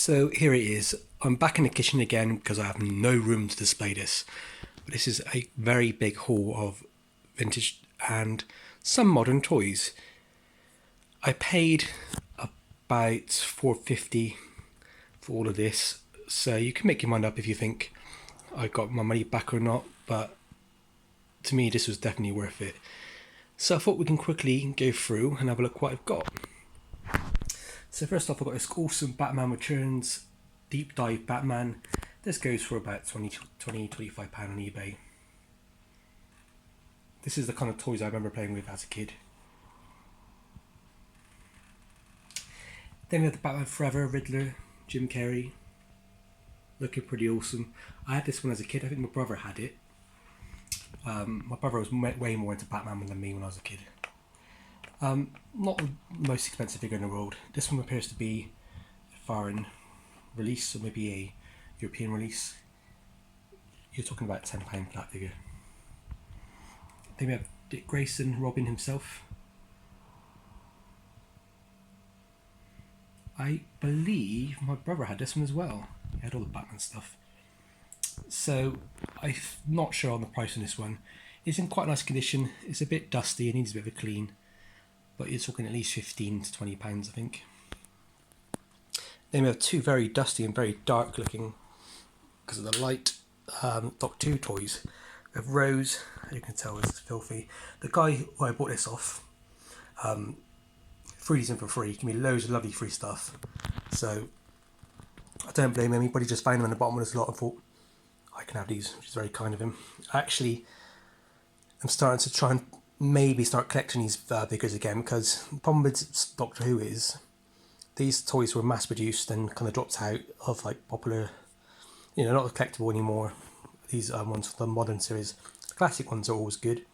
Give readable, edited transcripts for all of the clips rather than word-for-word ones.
So here it is. I'm back in the kitchen again because I have no room to display this. But this is a very big haul of vintage and some modern toys. I paid about $4.50 for all of this, so you can make your mind up if you think I got my money back or not, but to me this was definitely worth it. So I thought we can quickly go through and have a look what I've got. So first off, I've got this awesome Batman Returns Deep Dive Batman. This goes for about £25 on eBay. This is the kind of toys I remember playing with as a kid. Then we have the Batman Forever Riddler, Jim Carrey. Looking pretty awesome. I had this one as a kid. I think my brother had it. My brother was way more into Batman than me when I was a kid. Not the most expensive figure in the world. This one appears to be a foreign release, or maybe a European release. You're talking about £10 for that figure. Then we have Dick Grayson, Robin himself. I believe my brother had this one as well. He had all the Batman stuff. So I'm not sure on the price on this one. It's in quite nice condition. It's a bit dusty, it needs a bit of a clean. But you're talking at least £15 to £20, I think. Then we have two very dusty and very dark looking, because of the light, Doctor Who toys. We have Rose, as you can tell is filthy. The guy who I bought this off, threw these in for free. He gave me loads of lovely free stuff. So I don't blame him. He probably just found them in the bottom of this lot and thought, I can have these, which is very kind of him. Actually, I'm starting to try and maybe start collecting these figures again, because the problem with Doctor Who is these toys were mass produced and kind of dropped out of like popular, not collectible anymore. These ones for the modern series. The classic ones are always good.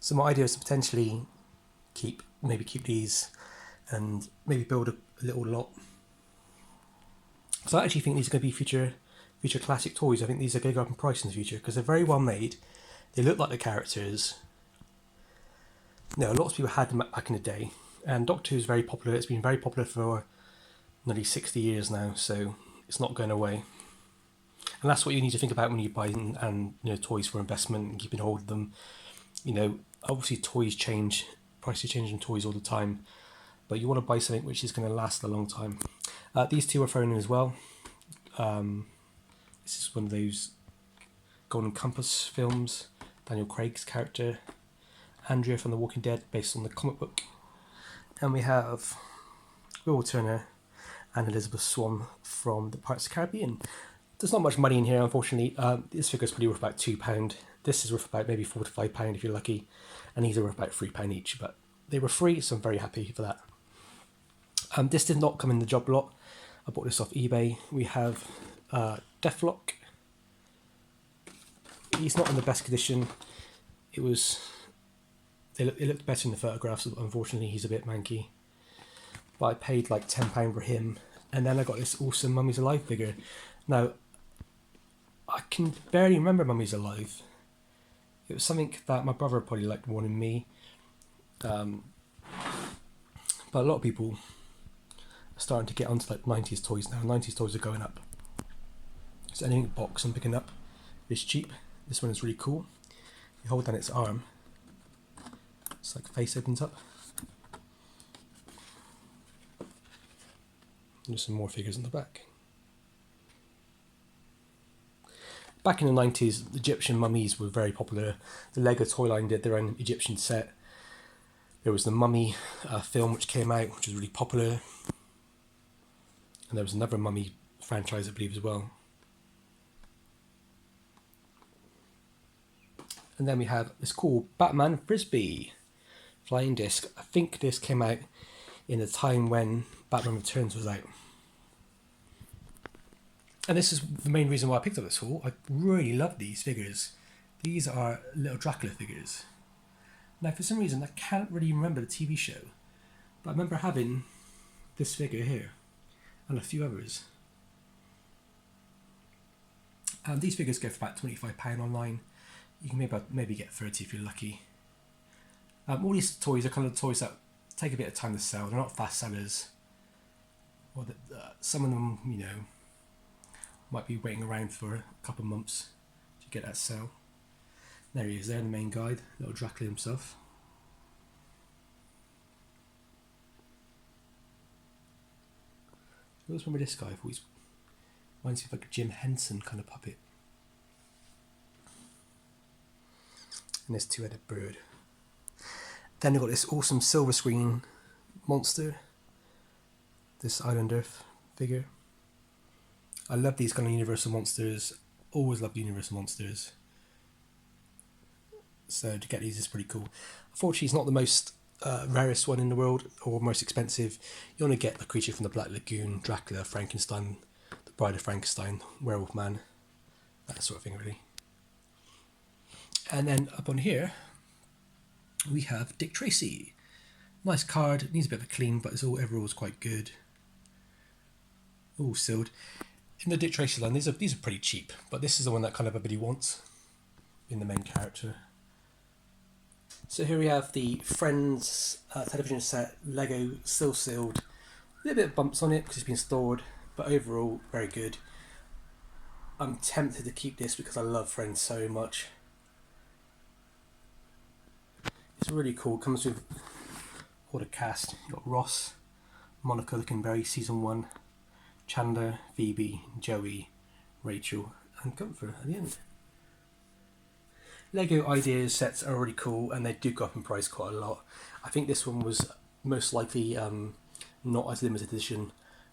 So my idea is to potentially keep these and maybe build a little lot. So I actually think these are going to be future classic toys. I think these are going to go up in price in the future because they're very well made. They look like the characters. Lots of people had them back in the day, and Doctor Who is very popular. It's been very popular for nearly 60 years now, so it's not going away. And that's what you need to think about when you buy toys for investment and keeping hold of them. Obviously toys change, prices change on toys all the time, but you want to buy something which is going to last a long time. These two are thrown in as well. This is one of those Golden Compass films, Daniel Craig's character. Andrea from The Walking Dead, based on the comic book. And we have Will Turner and Elizabeth Swann from the Pirates of the Caribbean. There's not much money in here, unfortunately. This figure's probably worth about £2. This is worth about maybe £4 to £5 if you're lucky. And these are worth about £3 each, but they were free, so I'm very happy for that. This did not come in the job lot. I bought this off eBay. We have Deathlock. He's not in the best condition. It looked better in the photographs. Unfortunately, he's a bit manky. But I paid like £10 for him. And then I got this awesome Mummies Alive figure. Now, I can barely remember Mummies Alive. It was something that my brother probably liked more than me. But a lot of people are starting to get onto like 90s toys now. 90s toys are going up. So anything box I'm picking up is cheap. This one is really cool. You hold down its arm. It's like face opens up. There's some more figures in the back. Back in the 90s, Egyptian mummies were very popular. The Lego toy line did their own Egyptian set. There was the Mummy film which came out, which was really popular. And there was another Mummy franchise, I believe, as well. And then we have this cool Batman Frisbee flying disc. I think this came out in the time when Batman Returns was out. And this is the main reason why I picked up this haul. I really love these figures. These are little Dracula figures. Now for some reason I can't really remember the TV show, but I remember having this figure here and a few others. These figures go for about £25 online. You can maybe get 30 if you're lucky. All these toys are kind of toys that take a bit of time to sell. They're not fast sellers. or that some of them, you know, might be waiting around for a couple of months to get that sale. There he is, there, the main guide, little Dracula himself. I always remember this guy, he reminds me of like a Jim Henson kind of puppet. And this two-headed bird. Then they've got this awesome silver screen monster, this Island Earth figure. I love these kind of Universal monsters, always loved Universal monsters. So to get these is pretty cool. Unfortunately, it's not the most rarest one in the world or most expensive. You only get the creature from the Black Lagoon, Dracula, Frankenstein, the Bride of Frankenstein, Werewolf Man, that sort of thing really. And then up on here we have Dick Tracy. Nice card, needs a bit of a clean, but it's all overall quite good. All sealed. In the Dick Tracy line, these are pretty cheap, but this is the one that kind of everybody wants, being the main character. So here we have the Friends television set, Lego, still sealed. A little bit of bumps on it because it's been stored, but overall very good. I'm tempted to keep this because I love Friends so much. It's really cool. It comes with all the cast. You've got Ross, Monica looking very season 1, Chandler, Phoebe, Joey, Rachel, and Comfort at the end. Lego ideas sets are really cool, and they do go up in price quite a lot. I think this one was most likely not as limited edition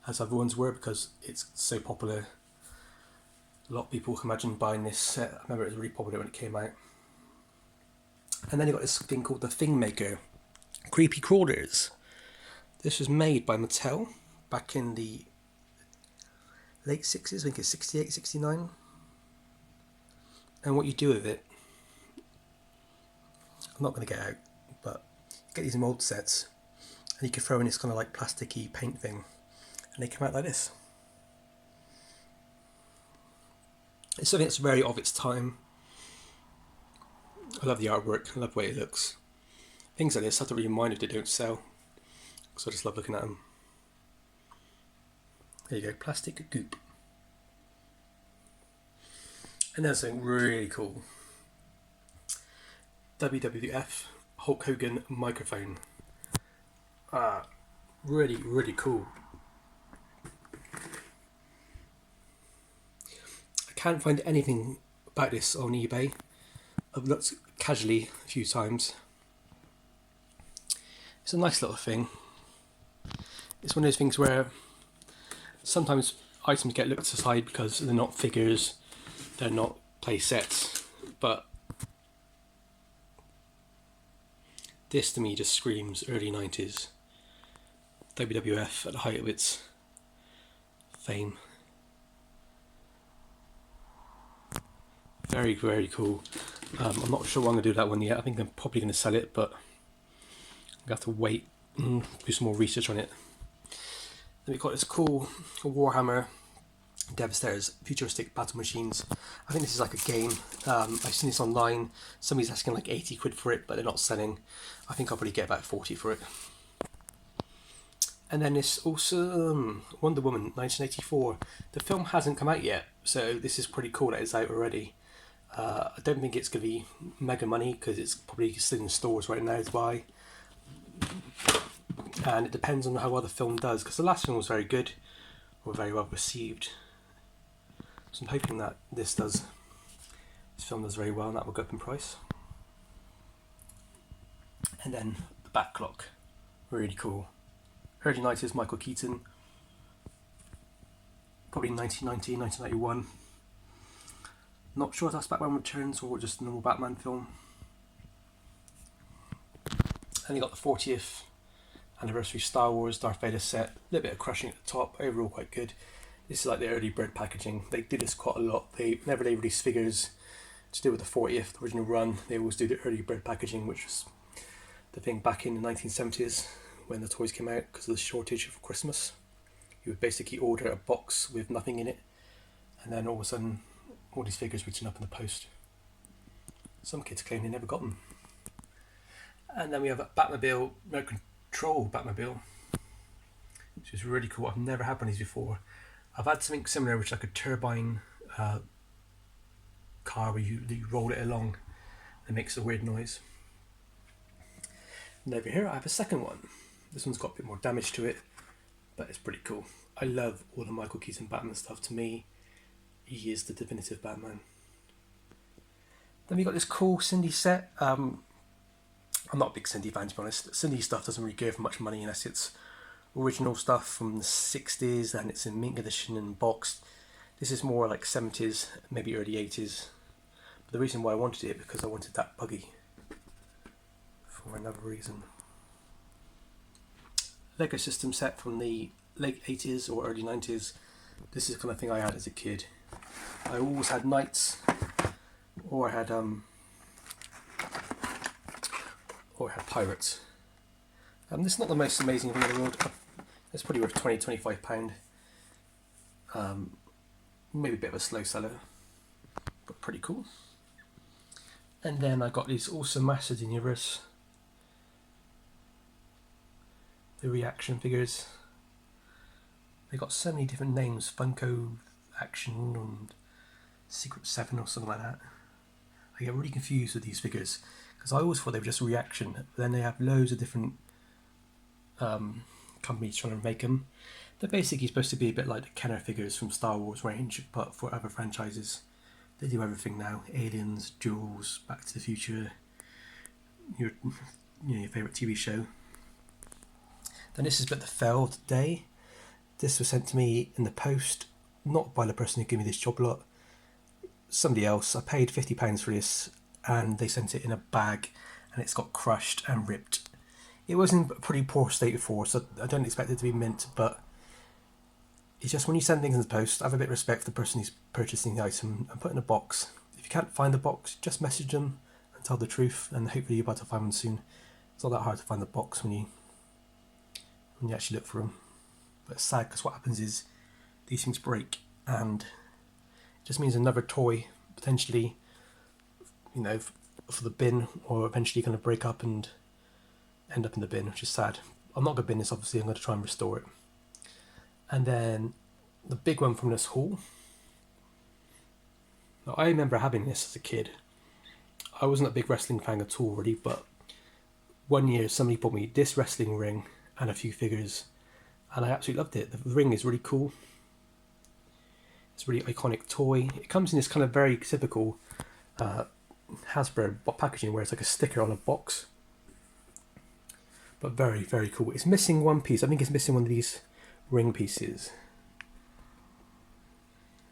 as other ones were because it's so popular. A lot of people can imagine buying this set. I remember it was really popular when it came out. And then you've got this thing called the Thing Maker, Creepy Crawlers. This was made by Mattel back in the late 60s, I think it's 68, 69. And what you do with it, I'm not going to get out, but you get these mold sets and you can throw in this kind of like plasticky paint thing and they come out like this. It's something that's very of its time. I love the artwork, I love the way it looks. Things like this I have to really mind if they don't sell, because I just love looking at them. There you go, plastic goop. And there's something really cool. WWF Hulk Hogan microphone. Really, really cool. I can't find anything about this on eBay. I've looked casually a few times. It's a nice little thing. It's one of those things where sometimes items get looked aside because they're not figures, they're not play sets, but this to me just screams early 90s. WWF at the height of its fame. Very, very cool. I'm not sure what I'm going to do with that one yet. I think I'm probably going to sell it, but I'm going to have to wait and do some more research on it. Then we've got this cool Warhammer Devastators futuristic battle machines. I think this is like a game. I've seen this online. Somebody's asking like 80 quid for it, but they're not selling. I think I'll probably get about 40 for it. And then this awesome Wonder Woman 1984. The film hasn't come out yet, so this is pretty cool that it's out already. I don't think it's going to be mega money because it's probably still in stores right now to buy. And it depends on how well the film does, because the last film was very good, or very well received. So I'm hoping that this film does very well and that will go up in price. And then the Bat Clock, really cool. Early 90s, Michael Keaton, probably 1990, 1991. Not sure if that's Batman Returns or just a normal Batman film. And you got the 40th anniversary Star Wars Darth Vader set. A little bit of crushing at the top, overall quite good. This is like the early bird packaging. They did this quite a lot. Whenever they release figures to do with the 40th original run, they always do the early bird packaging, which was the thing back in the 1970s when the toys came out because of the shortage of Christmas. You would basically order a box with nothing in it, and then all of a sudden all these figures would turn up in the post. Some kids claim they never got them. And then we have a Batmobile, remote control Batmobile. which is really cool. I've never had one of these before. I've had something similar, which is like a turbine car where you roll it along and it makes a weird noise. And over here I have a second one. This one's got a bit more damage to it, but it's pretty cool. I love all the Michael Keaton Batman stuff. To me, he is the definitive Batman. Then we got this cool Cindy set. I'm not a big Cindy fan, to be honest. Cindy stuff doesn't really go for much money unless it's original stuff from the 60s and it's in mint edition and boxed. This is more like 70s, maybe early 80s. But the reason why I wanted it because I wanted that buggy for another reason. Lego system set from the late 80s or early 90s. This is the kind of thing I had as a kid. I always had knights, or I had pirates. This is not the most amazing thing in the world. It's probably worth £20-25. Maybe a bit of a slow seller, but pretty cool. And then I got these awesome Masters Universe, the reaction figures. They got so many different names: Funko Action and Secret 7 or something like that. I get really confused with these figures because I always thought they were just reaction, but then they have loads of different companies trying to make them. They're basically supposed to be a bit like the Kenner figures from Star Wars range, but for other franchises. They do everything now: Aliens, Duels, Back to the Future, your favourite TV show. Then this is a bit that fell today. This was sent to me in the post, not by the person who gave me this job lot, somebody else. I paid £50 for this and they sent it in a bag and it's got crushed and ripped. It was in a pretty poor state before, so I don't expect it to be mint, but it's just when you send things in the post, have a bit of respect for the person who's purchasing the item and put it in a box. If you can't find the box, just message them and tell the truth, and hopefully you're about to find one soon. It's not that hard to find the box when you actually look for them. But it's sad because what happens is these things break and it just means another toy potentially, for the bin, or eventually going to break up and end up in the bin, which is sad. I'm not going to bin this, obviously. I'm going to try and restore it. And then the big one from this haul. Now, I remember having this as a kid. I wasn't a big wrestling fan at all, really, but one year somebody bought me this wrestling ring and a few figures, and I absolutely loved it. The ring is really cool. It's a really iconic toy. It comes in this kind of very typical Hasbro packaging where it's like a sticker on a box. But very, very cool. It's missing one piece. I think it's missing one of these ring pieces,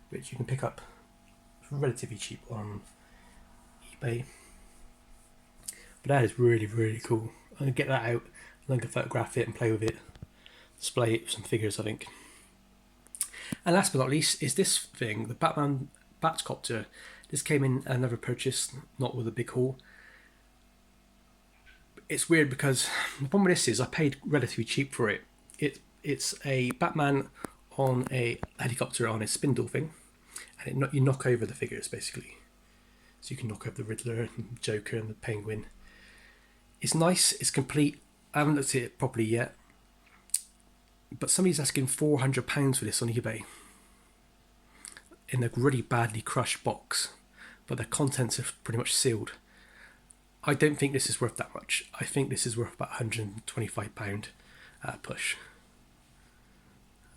which you can pick up relatively cheap on eBay. But that is really, really cool. I'm going to get that out and I can photograph it and play with it, display it with some figures, I think. And last but not least is this thing, the Batman Batcopter. This came in another purchase, not with a big haul. It's weird because the problem with this is I paid relatively cheap for it. It's a Batman on a helicopter on a spindle thing, and you knock over the figures basically. So you can knock over the Riddler and Joker and the Penguin. It's nice, it's complete. I haven't looked at it properly yet, but somebody's asking £400 for this on eBay in a really badly crushed box, but the contents are pretty much sealed. I don't think this is worth that much. I think this is worth about £125 push.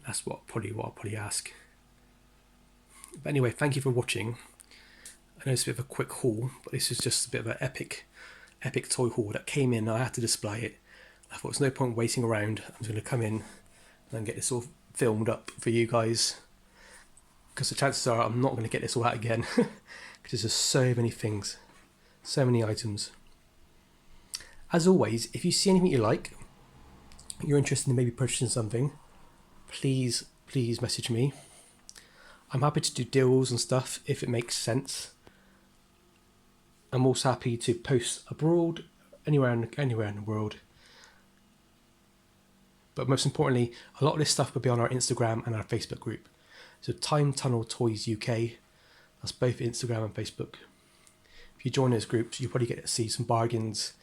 That's what I'll probably ask. But anyway, thank you for watching. I know it's a bit of a quick haul, but this is just a bit of an epic toy haul that came in. I had to display it. I thought there's no point waiting around. I'm just going to come in and get this all filmed up for you guys, because the chances are I'm not going to get this all out again because there's just so many things, so many items. As always, if you see anything you like, you're interested in maybe purchasing something, please message me. I'm happy to do deals and stuff if it makes sense. I'm also happy to post abroad, anywhere in the world. But most importantly, a lot of this stuff will be on our Instagram and our Facebook group. So Time Tunnel Toys UK, that's both Instagram and Facebook. If you join those groups, you'll probably get to see some bargains,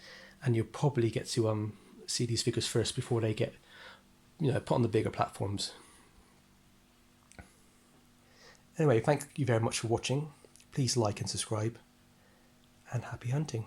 and you'll probably get to see these figures first before they get put on the bigger platforms. Anyway, thank you very much for watching. Please like and subscribe, and happy hunting.